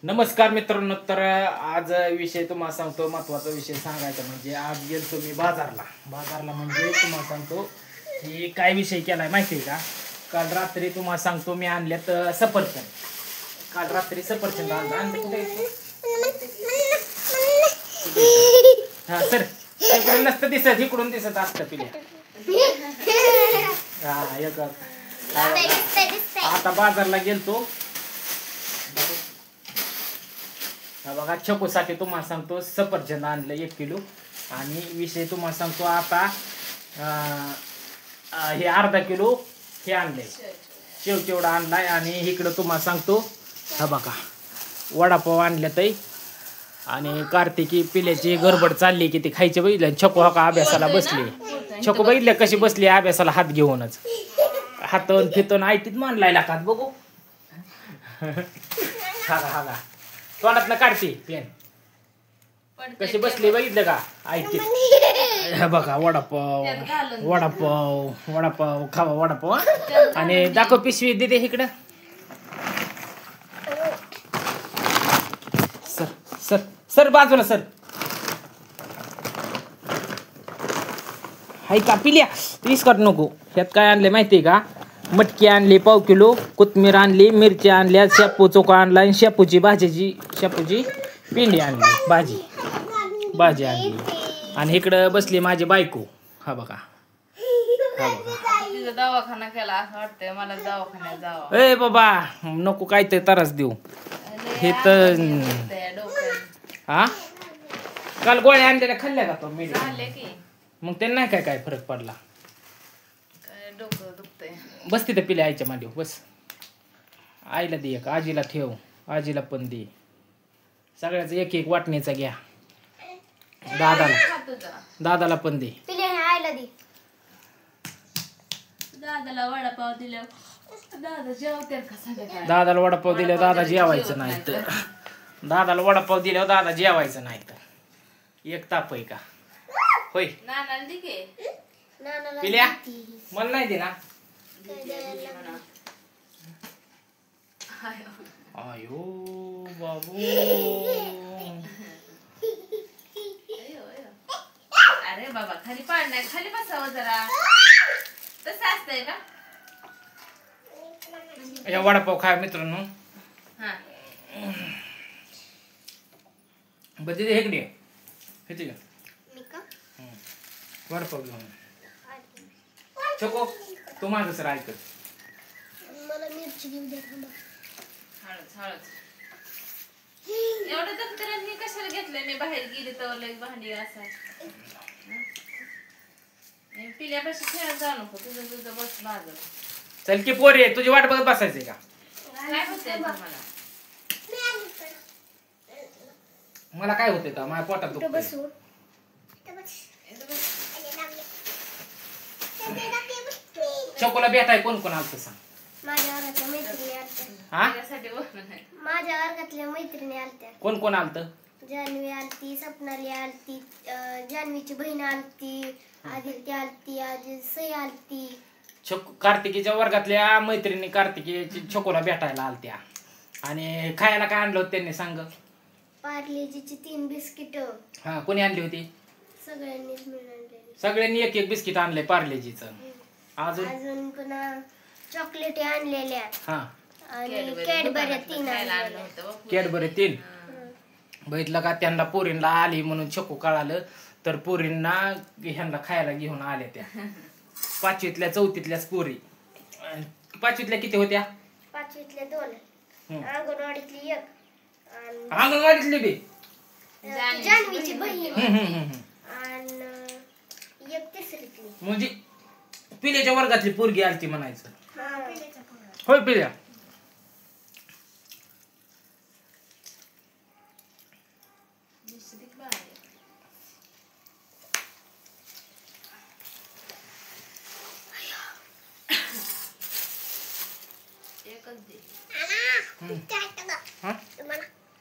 नमस्कार मित्रांनो. तर आज विषय तुम्हाला सांगतो, महत्वाचा विषय सांगायचा म्हणजे आज गेलतो मी बाजारला म्हणजे तुम्हाला सांगतो की काय विषय केलाय माहिती आहे का. काल रात्री तुम्हाला सांगतो मी आणल्यात सफरचंद. काल रात्री सफरचंद आणलं कुठे हा सर तिकडून नसतं दिसत, इकडून दिसत असतं पिल्या. हा एक आता बाजारला गेलतो. बघा छकोसाठी तुम्हाला सांगतो सफरचंद आणलं 1 किलो. आणि विषय तुम्हाला सांगतो आता हे अर्धा किलो हे आणलंय, शेव तेवढा आणलाय. आणि इकडं तुम्हाला सांगतो हा बघा वडापाव आणल्यातही. आणि कार्तिकी पिल्याची गडबड चालली की ती खायचे बघितलं. छको हा का अभ्यासाला बसली. छको बघितलं कशी बसली अभ्यासाला हात घेऊनच, हातून फितून आयतीत मानलाय लाखात बघू. हा तोंडातनं काढते पेन कशी बसली बघितलं का ऐकते. बघा वडापाव वडापाव वडापाव खावा वडापाव. आणि दाखव पिशवी देते इकडं. सर सर सर बाजूला सर. हाय का पिल्या वीस काढ नको. ह्यात काय आणले माहितीये का. मटकी आणली पाव किलो, कोथमीर आणली, मिरची आणल्या, शेपू चोका आणला आणि शेपूची पिंडी आणली, भाजी आणली. आणि इकडं बसली माझी बायको. हा बघा दवाखाना केला असं वाटतंय मला दवाखान्यात जावं. ए बाबा नको काय ते त्रास देऊ. हे तर हा काल गोळ्या आणलेल्या खाल्ल्या का तो की मग ते नाही काय फरक पडला. डोकं दुखतंय. बस तिथे पिल्या आईच्या मांडीवर बस. आईला दे एक, आजीला ठेव, आजीला पण दे. सगळ्याच एक एक वाटणीचा घ्या. दादाला पण दे. दादाला वडापाव दिल्या दादा जेवतात का सगळ्या. दादाला वडापाव दिल्यावर दादा जेवायचं नाही तर दादाला वडापाव दिल्यावर दादा जेवायचं नाही तर एक ताप आहे का होय. नानाला दे की. पिल्या मला नाही दे ना. आयो बाबू अरे बाबा खाली पाड नाही, खाली बसावं जरा. तसं असतंय का. या वडापाव खाय मित्रांनो. हा बदली दे इकडे किती का वडापाव घेऊन. छको तू माझं सर ऐकत मला मिरची घेऊ दे. हळद एवढं दप्तरात मी कशाला घेतलंय. मी बाहेर गेली तर लई भांडी असा. पिल्यापाशी खेळत जाऊ नको. तुझं बस बाजू. चल की पोरी तुझी वाट बघत बसायचंय का. काय होतंय तुम्हाला. मला काय होतंय का माझ्या पोटात दुखतंय. छकोला भेटाय कोण कोण आलतं सांग. माझ्या वर्गातल्या मैत्रिणी आलत्या. हा माझ्या वर्गातल्या मैत्रिणी आलत्या. कोण कोण आलतं. जान्हवी आलती, सपनाली आलती, जान्हवीची बहीण आलती, आदित्य आलती, आजी सई आलती. कार्तिकीच्या वर्गातल्या मैत्रिणी कार्तिकीची छकोला भेटायला आलत्या. आणि खायला काय आणलं होतं त्यांनी सांग. पार्लेजीची 3 बिस्किट हा कोणी आणली होती. सगळ्यांनीच मिळाली. सगळ्यांनी एक एक बिस्किट आणलंय पार्लेजीचं. अजून पुन्हा चॉकलेटी आणलेल्या. हा आणि कॅडबरी 3 आणलेल्या. कॅडबरी 3 बघितलं का. त्यांना पोरींना आली म्हणून छको कळालं तर पोरींना ह्यांना खायला घेऊन आल्या त्या. 5वीतल्या 4थीतल्याच पोरी. 5वीतल्या किती होत्या. 5वीतल्या 2, अंगणवाडीतली 1, अंगणवाडीतली बी जान्हवीची बहीण आणि 1 तिसरीतली. म्हणजे पिल्याच्या वर्गातली पोरगी आलती म्हणायचं. होय पिल्या.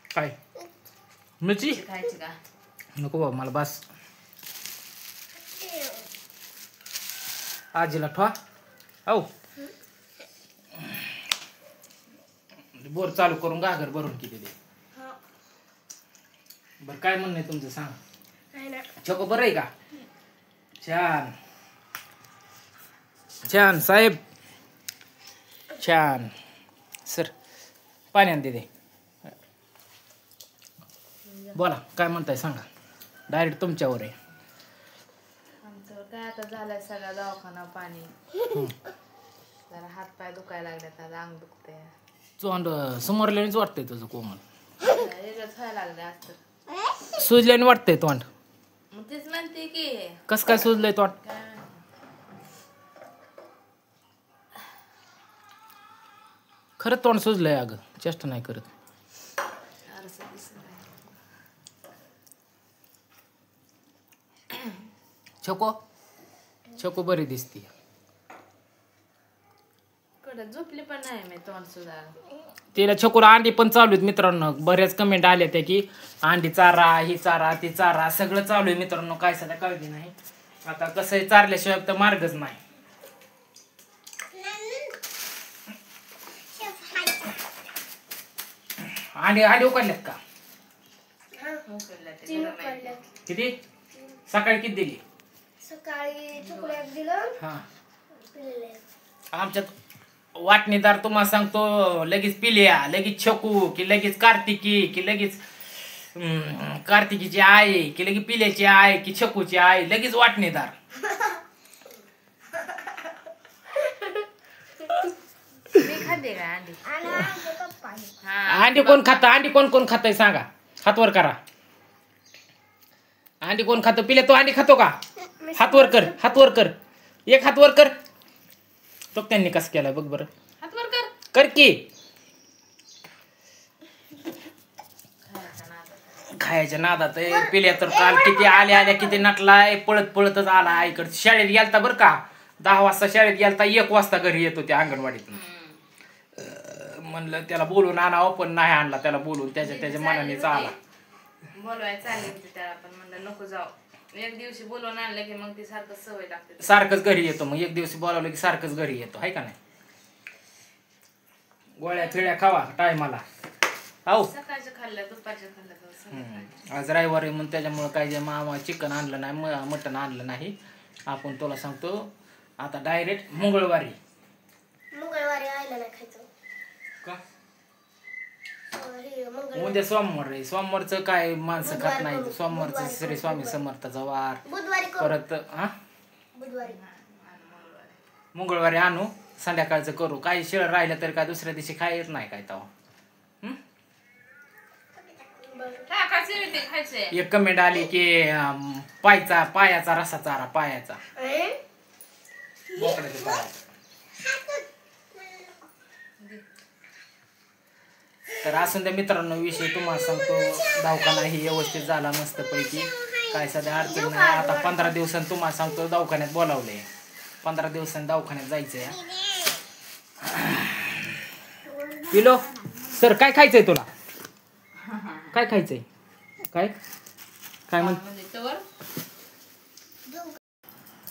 काय मिरची खायची का. नको बाबा मला बस. आजीला ठेवा. हो बोर चालू करून गागर भरून किती दे. बरं काय म्हणणं आहे तुमचं सांग. आहे ना. छोको बरं आहे का? छान छान साहेब छान. सर पाणी आणते ते. बोला काय म्हणताय सांगा. डायरेक्ट तुमच्यावर आहे. आमचं काय आता झालंय सगळा दवाखाना पाणी. जरा हात पाय दुखायला लागल्यात, आता अंग दुखतंय. तोंड समोरल्यानेच वाटतंय तुझं कोमल. वेगळंच व्हायला लागलं असतं. सुजल्याने वाटतंय तोंड. मग तेच म्हणते की कस काय सुजलंय तोंड? काय माहिती. खरं तोंड सुजलंय अगं, चेष्टा नाही करत. आरसा दिसत आहे. छोको छोको बरी दिसती. कडं झोपली पण नाही मी तोंड सुद्धा. तिला छोकोला अंडी पण चालू आहेत मित्रांनो. बऱ्याच कमेंट आल्या त्या की अंडी चारा, ही चारा, ती चारा, सगळं चालू आहे मित्रांनो. काय सध्या काळजी नाही. आता कसं आहे, चारल्याशिवाय तर मार्गच नाही. अंडी अंडी उकडल्यात का? मोकळल्या ते तीन गरम आहे. उकडल्यात. किती? सकाळी किती दिली? सकाळी चॉकलेट दिलं हा पिलेले. आमच्यात वाटणीदार तुम्हाला सांगतो लगेच पिल्या, लगेच छकू, की लगेच कार्तिकी, की लगेच कार्तिकीची आई, की लगेच पिल्याची आई, की छकूची आई, लगेच वाटणीदार. मी खाते का अंडी? आणि आमचे पप्पा आहे. हा अंडी कोण खातं? अंडी कोण कोण खातंय सांगा. हातवर करा. अंडी कोण खातं? पिल्या तू अंडी खातो का? हातवर कर, हातवर कर. एक हातवर कर. तो त्यांनी कसं केलाय बघ बरं. हात वर कर. कर की. खायचा नाद. खायच्या नादात आहे. पिल्या तर काल किती आल्या किती नटलाय. पळत पळतच आला आईकडे. शाळेत गेलता बरं का. 10 वाजता शाळेत गेलता, 1 वाजता घरी येतो त्या अंगणवाडीतून. म्हणलं त्याला बोलून आणावं, पण नाही आणला त्याला बोलून. त्याच्या मनानेच आला. बोलवायला चालले होते त्याला, पण म्हणलं नको जाऊ. एक दिवशी बोलवून आणलं की मग ती सारखं सवय लागते. सारखंच घरी येतो. मग एक दिवशी बोलावलं की सारखंच घरी येतो. आहे का नाही? गोळ्या फिळ्या खावा टायमाला. हो सकाळचं खाल्लं, दुपारचं खाल्लं तर संध्याकाळी. आज रविवार आहे म्हणून त्याच्यामुळं काय जे मामा चिकन आणलं नाही, मटण आणलं नाही. आपण तुला सांगतो आता डायरेक्ट मंगळवारी. मंगळवारी आयला नाही खायचं. का? हे मंगळवारी उद्या सोमवार आहे. सोमवारचं काय माणसं खात बुधवार नाही. करू. सोमवारचं बुधवारी श्री करू. स्वामी समर्थाचा वार. बुधवारी करू. परत हा बुधवारी मंगळवारी आणू, संध्याकाळचं करू. काही शिळ राहिलं तर काय दुसऱ्या दिवशी खायच नाही काय तेव्हा. टाकायचं आहे ते खायचंय. एक कमेंट आली की पायाचा रसा चारा, पायाचा बोकडाच्या पायाचा. तर असून त्या मित्रांनो विषय तुम्हाला सांगतो, दवाखाना ही व्यवस्थित झाला मस्तपैकी. काय सध्या अडचण नाही. आता 15 दिवसांनी तुम्हाला सांगतो दवाखान्यात बोलावलंय. 15 दिवसांनी दवाखान्यात जायचंय. पिलो सर काय खायचंय तुला? काय खायचंय? काय काय म्हण म्हणजे तवर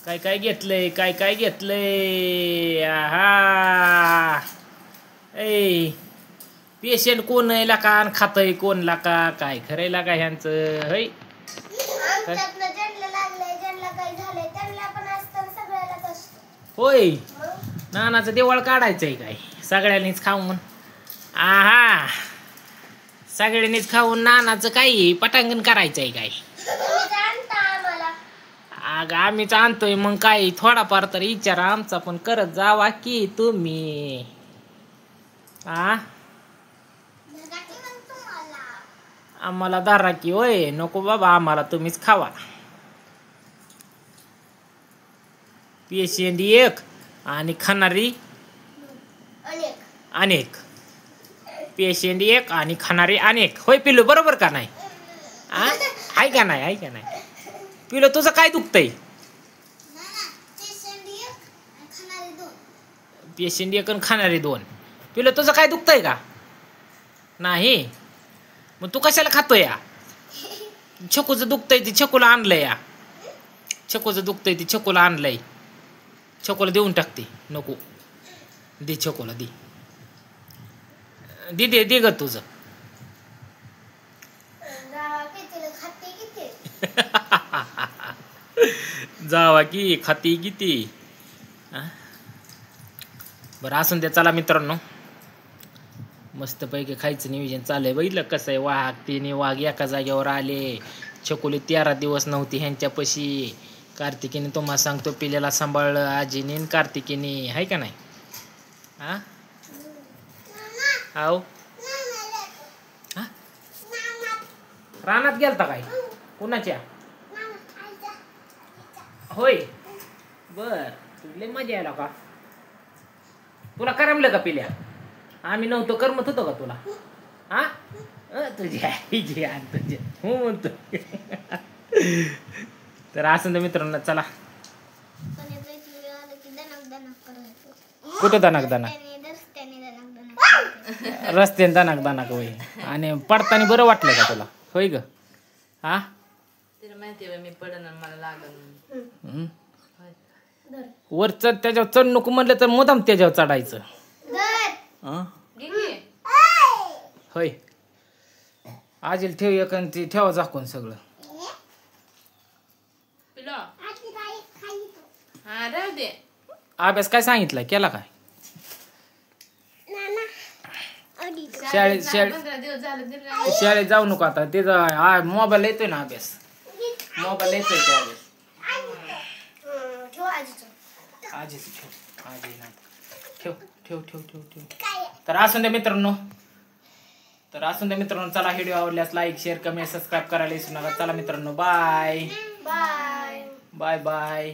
काय काय घेतलंय? काय काय घेतलंय? आहा ए पेशंट कोण आहे लाका आणि खातय कोण लाका? काय खरंय लाका ह्यांचं? हय आमच्यातनं ज्यांना लागलंय, ज्यांना काही झालंय त्यांना पण असतं, सगळ्यालाच असतं. होय. मग नानाचं देवळ काढायचंय काय सगळ्यांनीच खाऊन? आहा सगळ्यांनीच खाऊन नानाचं काही पटांगण करायचंय काय? तुम्ही जाणता आम्हाला. अगं आम्हीच आणतोय मग काय थोडाफार तर विचार आमचा पण करत जावा की तुम्ही. आ आम्हाला दारा की होय? नको बाबा आम्हाला तुम्हीच खावा. पेशंट एक आणि खाणारी अनेक. अनेक. पेशंट एक आणि खाणारी अनेक. होय पिलू बरोबर का नाही? आहे का नाही? आहे का नाही? पिलू तुझं काय दुखतंय? पेशंट एक आणि खाणारी 2. पिलू तुझं काय दुखतंय का? नाही. मग तू कशाला खातोय या? छकूचं दुखतंय ती छकूला आणलंय या. छकूचं दुखतंय ती छकूला आणलंय. छकूला देऊन टाकते. नको दे छकूला दे. दे ग तुझं. जावा की खाती किती. बरं असून द्या. चला मित्रांनो, मस्तपैकी खायचं नियोजन चाललंय. बघितलं कसं आहे, वाघ 3 वाघ एका जागेवर आले. छकुली 13 दिवस नव्हती ह्यांच्यापाशी. कार्तिकीने तुम्हाला सांगतो पिल्याला सांभाळलं आजीने आणि कार्तिकीने, आहे का नाही? हा आहो हा रानात गेलता काय कुणाच्या? होय बर. तुला मजा यायला का? तुला करमलं का पिल्या? आम्ही नव्हतो करमत होतो का तुला? हा तुझ्या तुझ्या हो म्हणतो. तर असं तर मित्रांनो चला. कुठं दणक दणक? रस्त्याने दणक दणक होय. आणि पडताना बरं वाटलं का तुला? होय ग. हा तिला माहिती आहे मी पडन मला लागल. वर चढ, त्याच्यावर चढ नको म्हणलं तर मुदाम त्याच्यावर चढायचं. होय आजील ठेव एक आणि ती ठेवा झाकून सगळं. अभ्यास काय सांगितलं केला काय? शाळेत जाऊ नको आता. त्याचा मोबाईल येतोय ना अभ्यास. मोबाईल येतोय त्या अभ्यास. आजीच ठेव. आजी नाही ठेव ठेव ठेव ठेव ठेव. तर असून द्या मित्रांनो. चला व्हिडिओ आवडल्यास लाईक शेअर कमेंट सबस्क्राईब करायला विसरू नका. चला मित्रांनो बाय बाय बाय बाय.